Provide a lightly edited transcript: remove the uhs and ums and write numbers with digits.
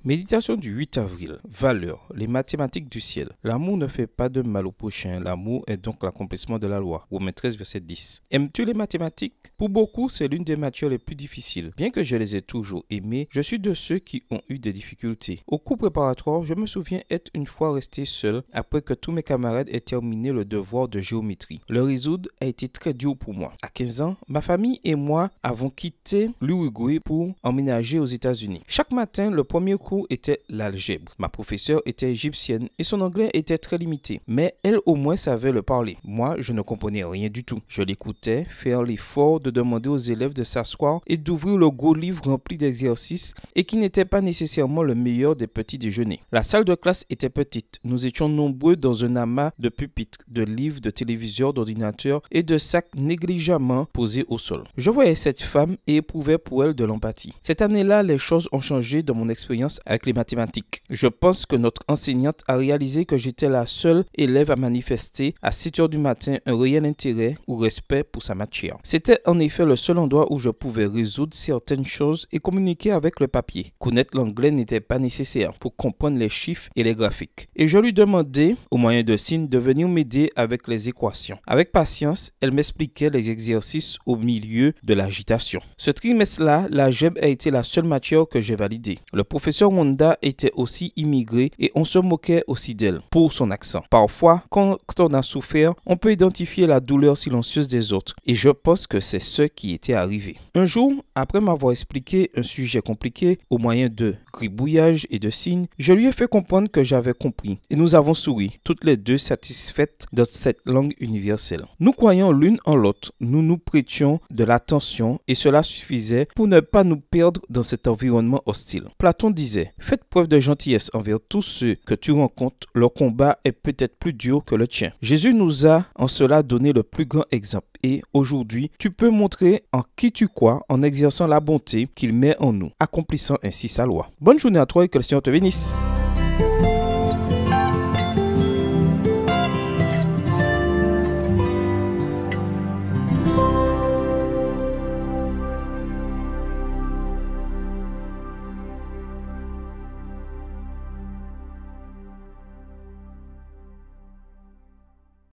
Méditation du 8 avril. Valeurs. Les mathématiques du ciel. L'amour ne fait pas de mal au prochain. L'amour est donc l'accomplissement de la loi. Romains 13, verset 10. Aimes-tu les mathématiques? Pour beaucoup, c'est l'une des matières les plus difficiles. Bien que je les ai toujours aimées, je suis de ceux qui ont eu des difficultés. Au cours préparatoire, je me souviens être une fois resté seul après que tous mes camarades aient terminé le devoir de géométrie. Le résoudre a été très dur pour moi. À 15 ans, ma famille et moi avons quitté l'Uruguay pour emménager aux États-Unis. Chaque matin, le premier cours était l'algèbre. Ma professeure était égyptienne et son anglais était très limité. Mais elle au moins savait le parler. Moi, je ne comprenais rien du tout. Je l'écoutais faire l'effort de demander aux élèves de s'asseoir et d'ouvrir le gros livre rempli d'exercices et qui n'était pas nécessairement le meilleur des petits déjeuners. La salle de classe était petite. Nous étions nombreux dans un amas de pupitres, de livres, de téléviseurs, d'ordinateurs et de sacs négligemment posés au sol. Je voyais cette femme et éprouvais pour elle de l'empathie. Cette année-là, les choses ont changé dans mon expérience avec les mathématiques. Je pense que notre enseignante a réalisé que j'étais la seule élève à manifester à 7 heures du matin un réel intérêt ou respect pour sa matière. C'était en effet le seul endroit où je pouvais résoudre certaines choses et communiquer avec le papier. Connaître l'anglais n'était pas nécessaire pour comprendre les chiffres et les graphiques. Et je lui demandais, au moyen de signes, de venir m'aider avec les équations. Avec patience, elle m'expliquait les exercices au milieu de l'agitation. Ce trimestre-là, l'algèbre a été la seule matière que j'ai validée. Le professeur Wanda était aussi immigré et on se moquait aussi d'elle pour son accent. Parfois, quand on a souffert, on peut identifier la douleur silencieuse des autres et je pense que c'est ce qui était arrivé. Un jour, après m'avoir expliqué un sujet compliqué au moyen de gribouillage et de signes, je lui ai fait comprendre que j'avais compris et nous avons souri, toutes les deux satisfaites de cette langue universelle. Nous croyons l'une en l'autre, nous nous prêtions de l'attention et cela suffisait pour ne pas nous perdre dans cet environnement hostile. Platon disait: faites preuve de gentillesse envers tous ceux que tu rencontres, leur combat est peut-être plus dur que le tien. Jésus nous a en cela donné le plus grand exemple et aujourd'hui, tu peux montrer en qui tu crois en exerçant la bonté qu'il met en nous, accomplissant ainsi sa loi. Bonne journée à toi et que le Seigneur te bénisse.